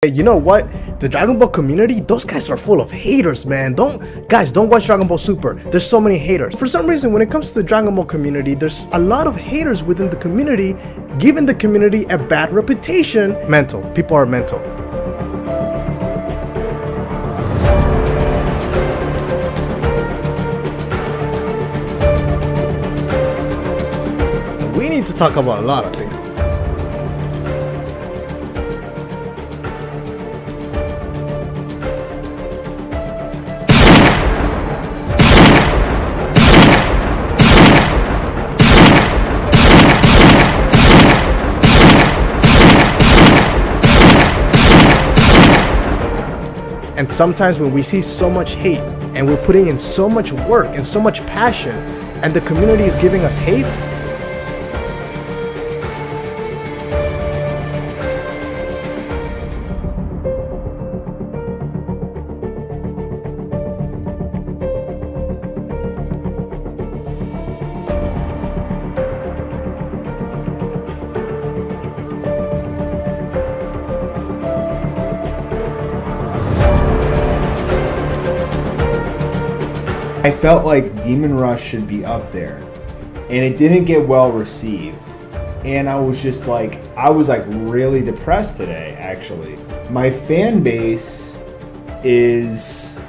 Hey, you know what? The Dragon Ball community, those guys are full of haters, man. Don't watch Dragon Ball Super. There's so many haters. For some reason, when it comes to the Dragon Ball community, there's a lot of haters within the community, giving the community a bad reputation. Mental. People are mental. We need to talk about a lot of things. And sometimes when we see so much hate and we're putting in so much work and so much passion and the community is giving us hate, I felt like Demon Rush should be up there, and it didn't get well received. And I was really depressed today, actually. My fan base is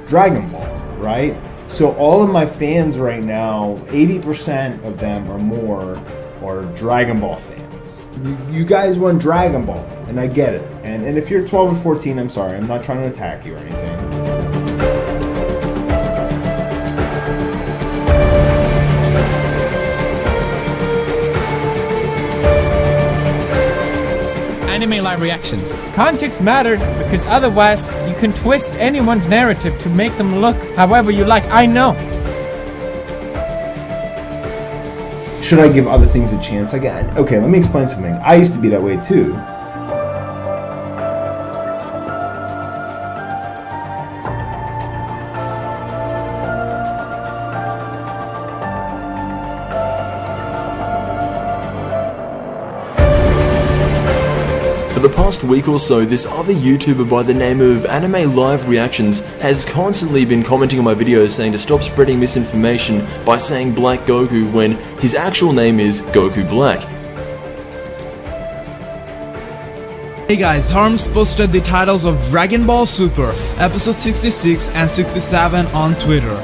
Dragon Ball, right? So all of my fans right now, 80% of them or more are Dragon Ball fans. You guys want Dragon Ball, and I get it. And if you're 12 and 14, I'm sorry, I'm not trying to attack you or anything. Anime live reactions. Context matters because otherwise you can twist anyone's narrative to make them look however you like. I know. Should I give other things a chance? Okay, let me explain something. I used to be that way too. For the past week or so, this other YouTuber by the name of Anime Live Reactions has constantly been commenting on my videos saying to stop spreading misinformation by saying Black Goku when his actual name is Goku Black. Hey guys, Harms posted the titles of Dragon Ball Super, episode 66 and 67 on Twitter.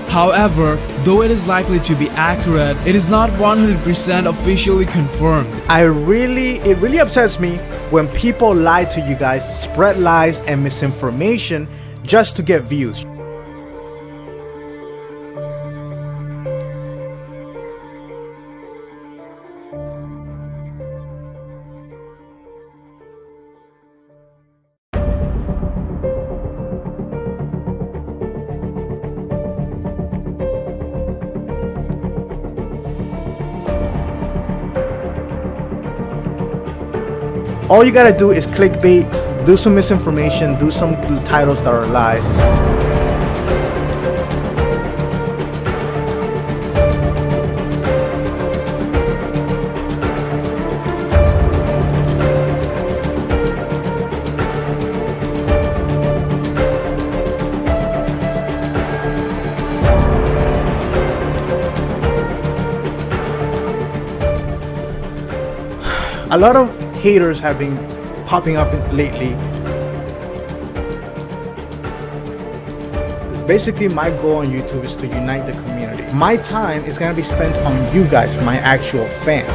However, though it is likely to be accurate, it is not 100% officially confirmed. it really upsets me when people lie to you guys, spread lies and misinformation just to get views. All you gotta do is clickbait, do some misinformation, do some titles that are lies. A lot of haters have been popping up lately. Basically, my goal on YouTube is to unite the community. My time is gonna be spent on you guys, my actual fans.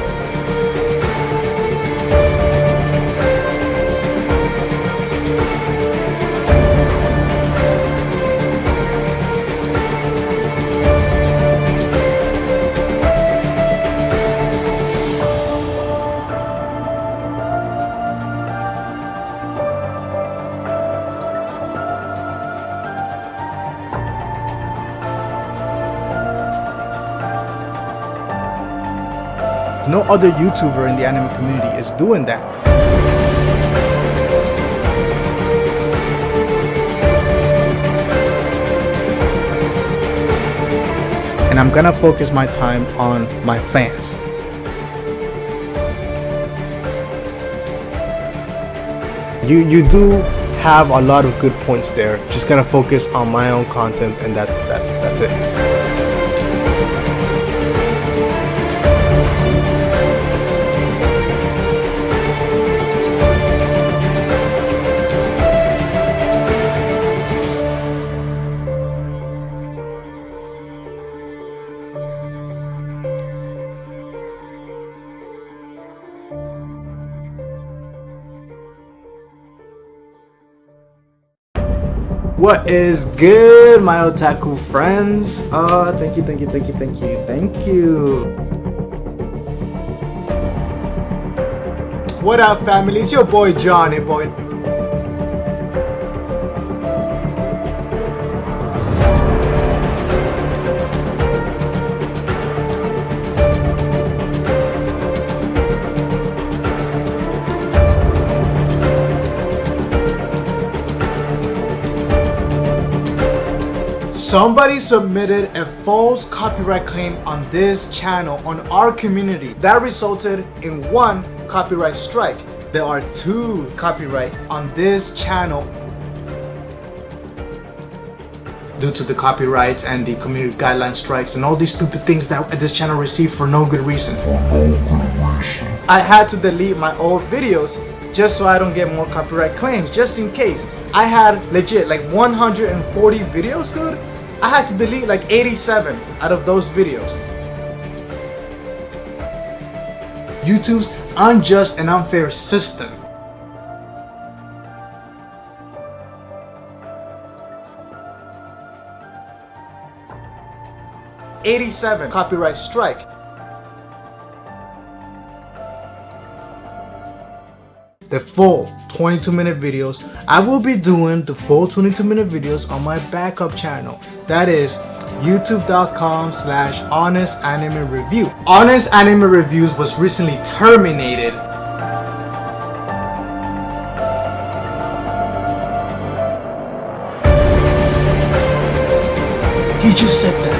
No other YouTuber in the anime community is doing that. And I'm gonna focus my time on my fans. You do have a lot of good points there. Just gonna focus on my own content, and that's it. What is good, my otaku friends? Thank you. What up, family? It's your boy John, boy. Somebody submitted a false copyright claim on this channel, on our community. That resulted in 1 copyright strike. There are 2 copyright on this channel due to the copyrights and the community guideline strikes and all these stupid things that this channel received for no good reason. I had to delete my old videos just so I don't get more copyright claims, just in case. I had legit like 140 videos, dude. I had to delete like 87 out of those videos. YouTube's unjust and unfair system. '87 copyright strike. The full 22-minute videos. I will be doing the full 22-minute videos on my backup channel. That is youtube.com/HonestAnimeReview. Honest Anime Reviews was recently terminated. He just said that.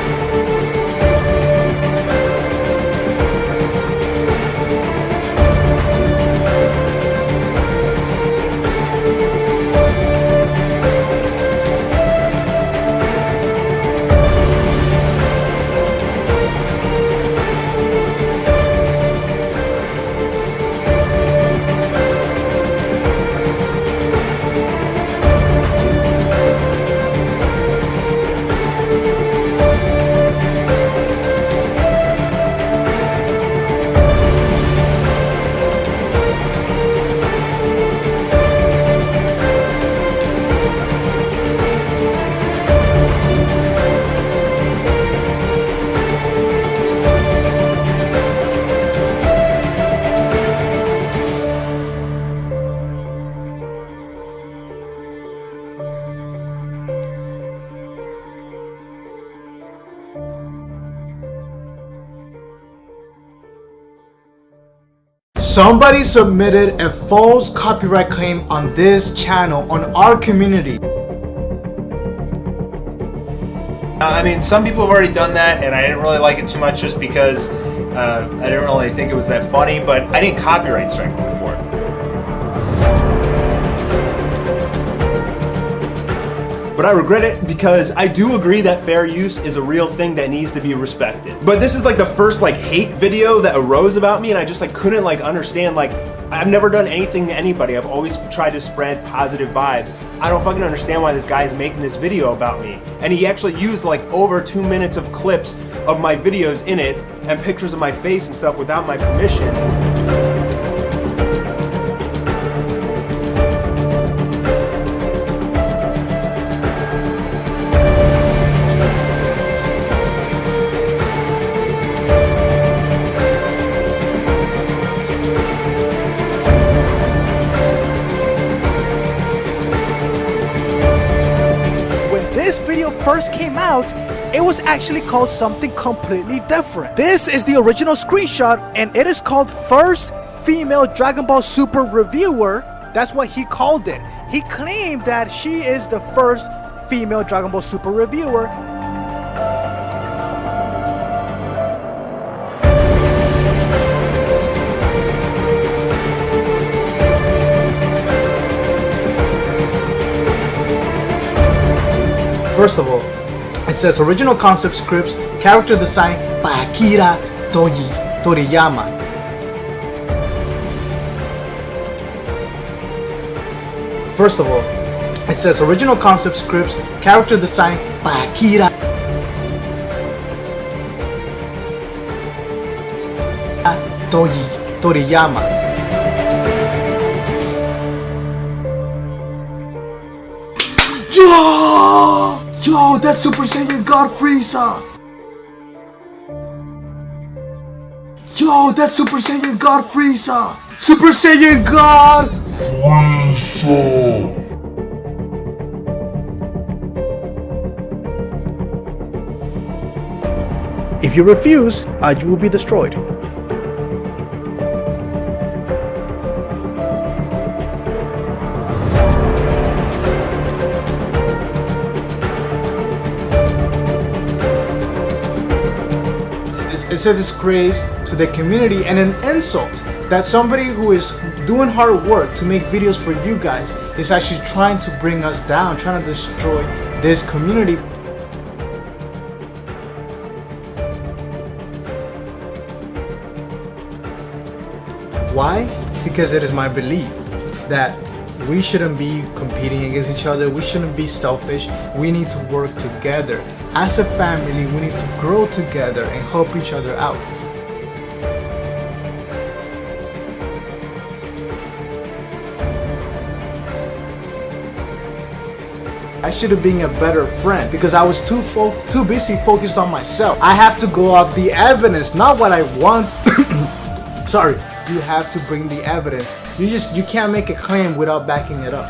Somebody submitted a false copyright claim on this channel, on our community. I mean, some people have already done that, and I didn't really like it too much just because I didn't really think it was that funny, but I didn't copyright strike them before. But I regret it because I do agree that fair use is a real thing that needs to be respected. But this is like the first like hate video that arose about me, and I just like couldn't like understand, like I've never done anything to anybody. I've always tried to spread positive vibes. I don't fucking understand why this guy is making this video about me. And he actually used like over 2 minutes of clips of my videos in it and pictures of my face and stuff without my permission. This video first came out, it was actually called something completely different. This is the original screenshot, and it is called First Female Dragon Ball Super Reviewer. That's what he called it. He claimed that she is the first female Dragon Ball Super reviewer. First of all, it says original concept scripts, character design by Akira Toriyama. First of all, it says original concept scripts, character design by Akira Toriyama. Yo, that's Super Saiyan God Frieza! Yo, that's Super Saiyan God Frieza! Super Saiyan God Frieza! If you refuse, you will be destroyed. It's a disgrace to the community and an insult that somebody who is doing hard work to make videos for you guys is actually trying to bring us down, trying to destroy this community. Why? Because it is my belief that we shouldn't be competing against each other. We shouldn't be selfish. We need to work together. As a family, we need to grow together and help each other out. I should have been a better friend because I was too busy focused on myself. I have to go off the evidence, not what I want. Sorry, you have to bring the evidence. You can't make a claim without backing it up.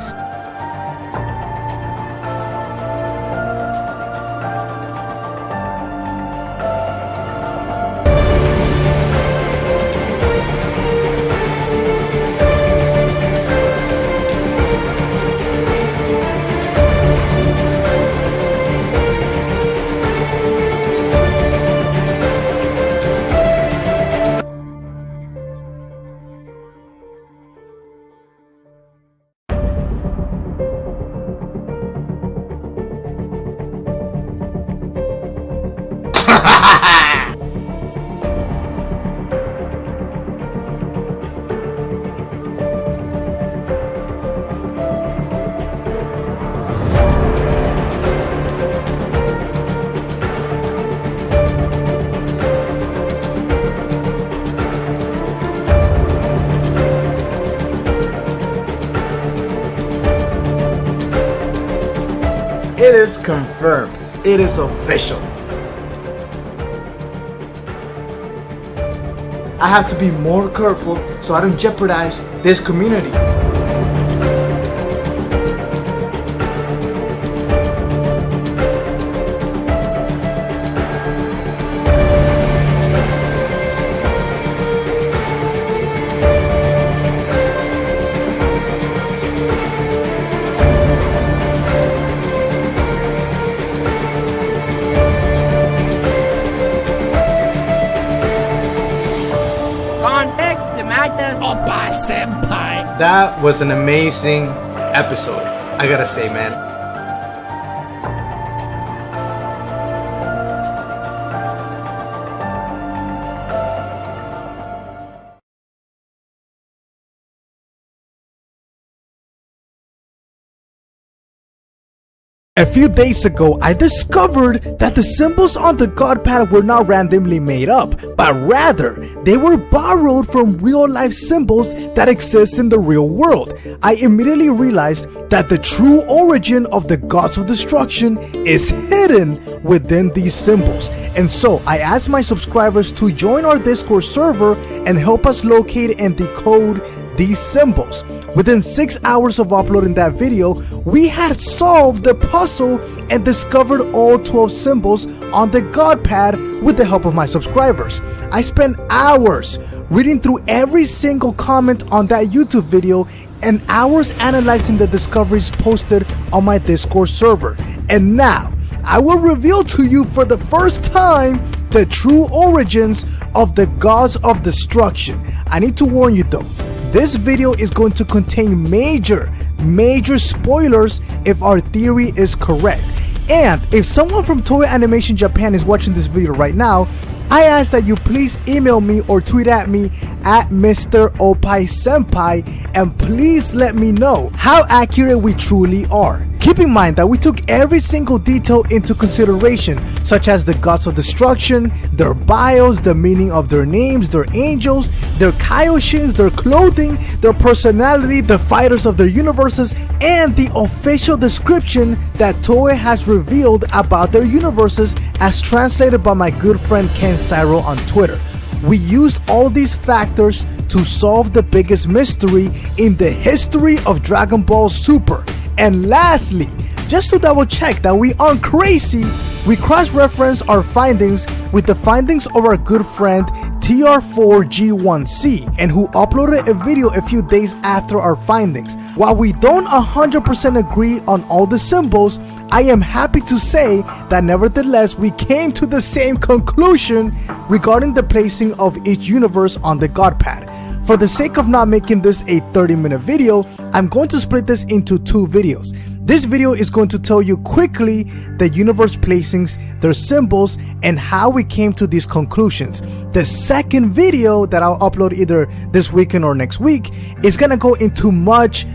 It is confirmed. It is official. I have to be more careful so I don't jeopardize this community. Oppa Senpai! That was an amazing episode, I gotta say, man. A few days ago, I discovered that the symbols on the God Pad were not randomly made up, but rather, they were borrowed from real-life symbols that exist in the real world. I immediately realized that the true origin of the Gods of Destruction is hidden within these symbols. And so, I asked my subscribers to join our Discord server and help us locate and decode these symbols. Within 6 hours of uploading that video, we had solved the puzzle and discovered all 12 symbols on the God Pad with the help of my subscribers. I spent hours reading through every single comment on that YouTube video and hours analyzing the discoveries posted on my Discord server. And now, I will reveal to you for the first time the true origins of the Gods of Destruction. I need to warn you though, this video is going to contain major spoilers if our theory is correct. And if someone from Toei Animation Japan is watching this video right now, I ask that you please email me or tweet at me at Mr. Oppai Senpai and please let me know how accurate we truly are. Keep in mind that we took every single detail into consideration, such as the gods of destruction, their bios, the meaning of their names, their angels, their Kaioshins, their clothing, their personality, the fighters of their universes, and the official description that Toei has revealed about their universes as translated by my good friend Ken Sairo on Twitter. We used all these factors to solve the biggest mystery in the history of Dragon Ball Super. And lastly, just to double check that we aren't crazy, we cross-reference our findings with the findings of our good friend TR4G1C, and who uploaded a video a few days after our findings. While we don't 100% agree on all the symbols, I am happy to say that nevertheless we came to the same conclusion regarding the placing of each universe on the Godpad. For the sake of not making this a 30-minute video, I'm going to split this into 2 videos. This video is going to tell you quickly the universe placings, their symbols, and how we came to these conclusions. The second video that I'll upload either this weekend or next week is gonna go into much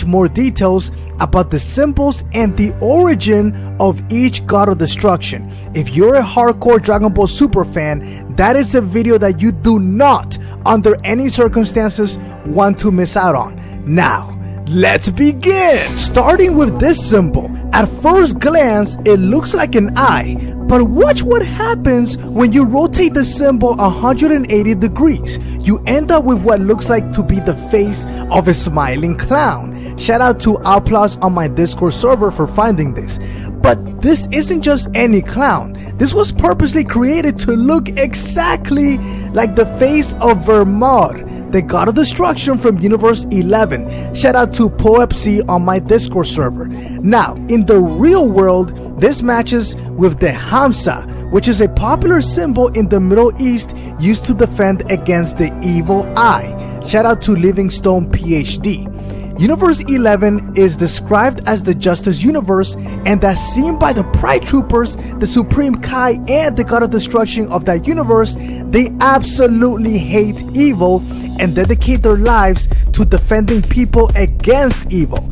more details about the symbols and the origin of each god of destruction. If you're a hardcore Dragon Ball Super fan, that is a video that you do not, under any circumstances, want to miss out on. Now, let's begin! Starting with this symbol. At first glance, it looks like an eye, but watch what happens when you rotate the symbol 180 degrees. You end up with what looks like to be the face of a smiling clown. Shout out to Applause on my Discord server for finding this. But this isn't just any clown. This was purposely created to look exactly like the face of Vermod, the god of destruction from Universe 11. Shout out to Poepsi on my Discord server. Now, in the real world, this matches with the Hamsa, which is a popular symbol in the Middle East used to defend against the evil eye. Shout out to Livingstone PhD. Universe 11 is described as the Justice Universe, and as seen by the Pride Troopers, the Supreme Kai, and the God of Destruction of that universe, they absolutely hate evil and dedicate their lives to defending people against evil.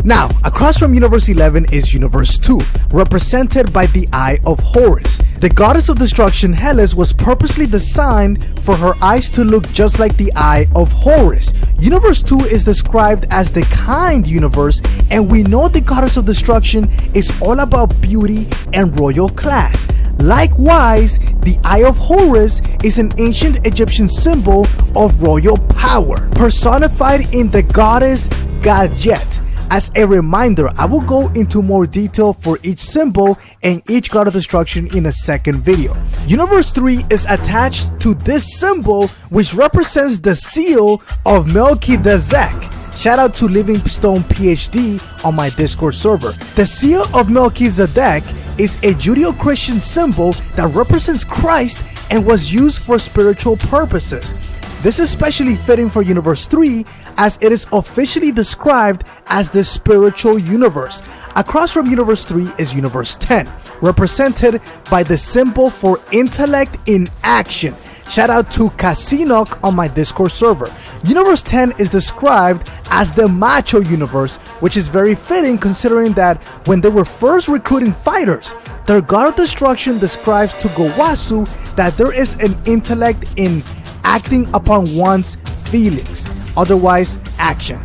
Now, across from Universe 11 is Universe 2, represented by the Eye of Horus. The goddess of destruction Hellas was purposely designed for her eyes to look just like the Eye of Horus. Universe 2 is described as the kind universe, and we know the goddess of destruction is all about beauty and royal class. Likewise, the Eye of Horus is an ancient Egyptian symbol of royal power, personified in the goddess Gadget. As a reminder, I will go into more detail for each symbol and each god of destruction in a second video. Universe 3 is attached to this symbol, which represents the seal of Melchizedek. Shout out to Livingstone PhD on my Discord server. The seal of Melchizedek is a Judeo-Christian symbol that represents Christ and was used for spiritual purposes. This is especially fitting for Universe 3, as it is officially described as the spiritual universe. Across from Universe 3 is Universe 10, represented by the symbol for intellect in action. Shout out to Casinok on my Discord server. Universe 10 is described as the macho universe, which is very fitting considering that when they were first recruiting fighters, their god of destruction describes to Gowasu that there is an intellect in acting upon one's feelings, otherwise action.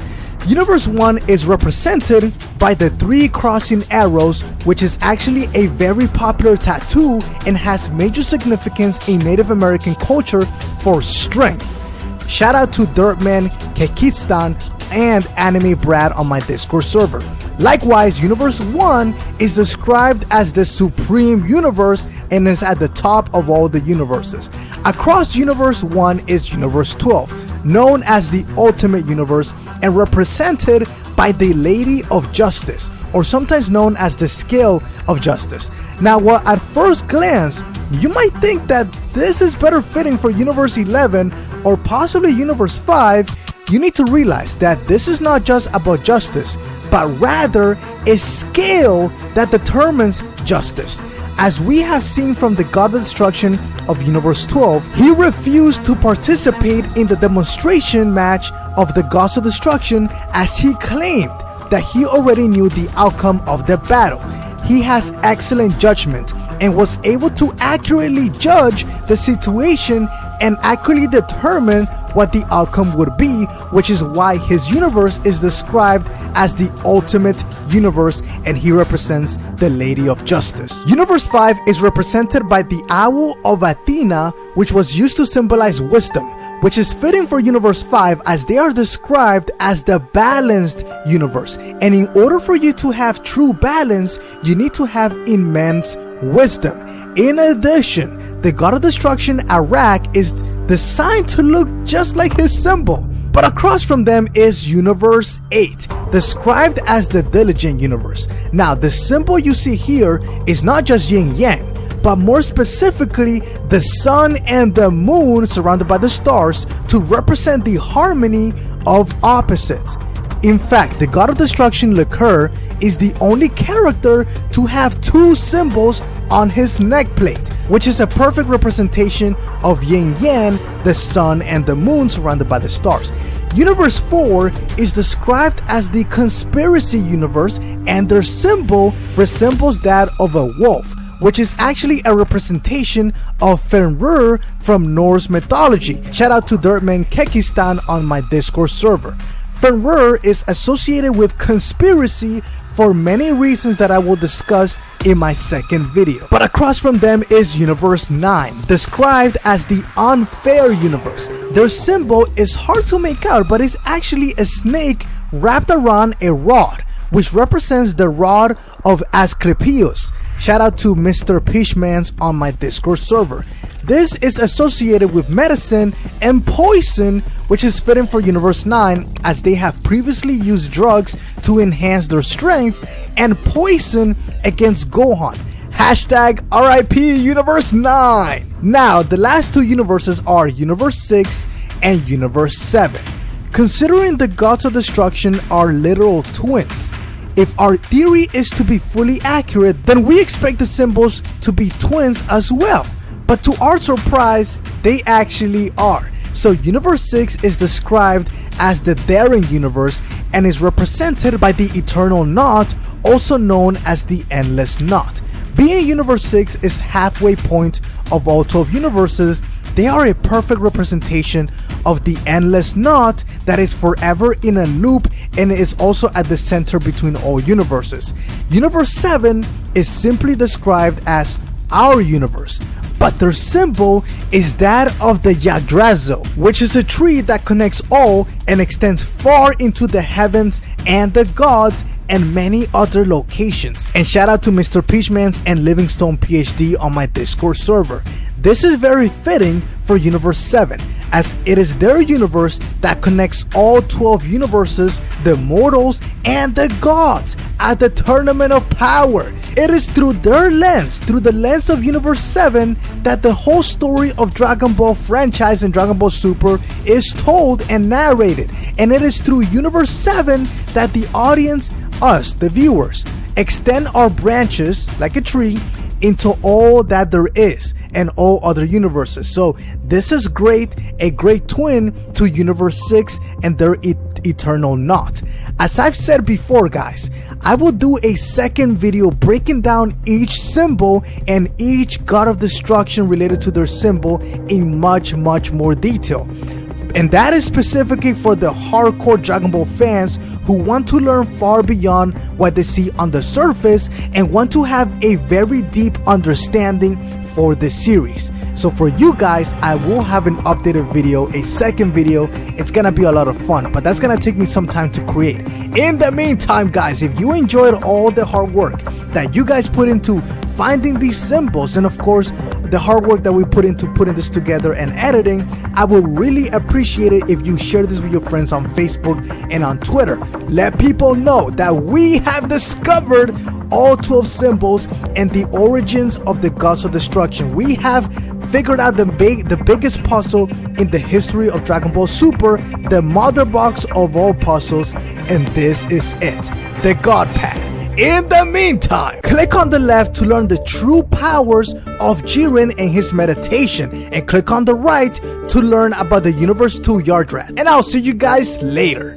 Universe 1 is represented by the 3 crossing arrows, which is actually a very popular tattoo and has major significance in Native American culture for strength. Shout out to Dirtman, Kekistan, and Anime Brad on my Discord server. Likewise, Universe 1 is described as the supreme universe and is at the top of all the universes. Across Universe 1 is Universe 12, known as the ultimate universe and represented by the Lady of Justice, or sometimes known as the Scale of Justice. Now, while at first glance, you might think that this is better fitting for Universe 11 or possibly Universe 5, you need to realize that this is not just about justice, but rather a scale that determines justice. As we have seen from the God of Destruction of Universe 12, he refused to participate in the demonstration match of the Gods of Destruction as he claimed that he already knew the outcome of the battle. He has excellent judgment and was able to accurately judge the situation and accurately determine what the outcome would be, which is why his universe is described as the ultimate universe, and he represents the Lady of Justice. Universe 5 is represented by the Owl of Athena, which was used to symbolize wisdom, which is fitting for Universe 5 as they are described as the balanced universe. And in order for you to have true balance, you need to have immense wisdom. In addition, the God of Destruction, Arak, is designed to look just like his symbol. But across from them is Universe 8, described as the Diligent Universe. Now, the symbol you see here is not just yin yang, but more specifically the sun and the moon surrounded by the stars to represent the harmony of opposites. In fact, the God of Destruction, Liqueur, is the only character to have two symbols on his neck plate, which is a perfect representation of yin yang, the sun and the moon surrounded by the stars. Universe 4 is described as the Conspiracy Universe, and their symbol resembles that of a wolf, which is actually a representation of Fenrir from Norse mythology. Shout out to Dirtman Kekistan on my Discord server. Fenrir is associated with conspiracy for many reasons that I will discuss in my second video. But across from them is Universe 9, described as the Unfair Universe. Their symbol is hard to make out, but it's actually a snake wrapped around a rod, which represents the rod of Asclepius. Shout out to Mr. Peachmans on my Discord server. This is associated with medicine and poison, which is fitting for Universe 9 as they have previously used drugs to enhance their strength and poison against Gohan. Hashtag RIP Universe 9. Now, the last two universes are Universe 6 and Universe 7. Considering the Gods of Destruction are literal twins, if our theory is to be fully accurate, then we expect the symbols to be twins as well. But to our surprise, they actually are. So Universe 6 is described as the Daring Universe and is represented by the Eternal Knot, also known as the Endless Knot. Being Universe 6 is halfway point of all 12 universes, they are a perfect representation of the Endless Knot that is forever in a loop and is also at the center between all universes. Universe 7 is simply described as our universe, but their symbol is that of the Yggdrasil, which is a tree that connects all and extends far into the heavens and the gods and many other locations. And shout out to Mr. Peachmans and Livingstone PhD on my Discord server. This is very fitting for Universe 7, as it is their universe that connects all 12 universes, the mortals and the gods at the Tournament of Power. It is through their lens, through the lens of Universe 7, that the whole story of Dragon Ball franchise and Dragon Ball Super is told and narrated. And it is through Universe 7 that the audience, us, the viewers, extend our branches like a tree into all that there is and all other universes. So this is great, a great twin to Universe 6 and their Eternal Knot. As I've said before, guys, I will do a second video breaking down each symbol and each God of Destruction related to their symbol in much more detail. And that is specifically for the hardcore Dragon Ball fans who want to learn far beyond what they see on the surface and want to have a very deep understanding for the series. So for you guys, I will have an updated video, a second video. It's gonna be a lot of fun, but that's gonna take me some time to create. In the meantime, guys, if you enjoyed all the hard work that you guys put into finding these symbols, and of course the hard work that we put into putting this together and editing, I would really appreciate it if you share this with your friends on Facebook and on Twitter. Let people know that we have discovered all 12 symbols and the origins of the Gods of Destruction. We have figured out the biggest puzzle in the history of Dragon Ball Super, the mother box of all puzzles, and this is it. the God Pad. In the meantime, click on the left to learn the true powers of Jiren and his meditation, and click on the right to learn about the Universe 2 Yard Rat. And I'll see you guys later.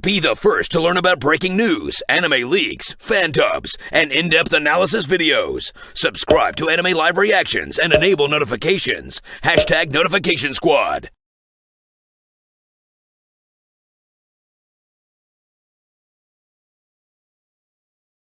Be the first to learn about breaking news, anime leaks, fan dubs, and in-depth analysis videos. Subscribe to Anime Live Reactions and enable notifications. #Notification Squad.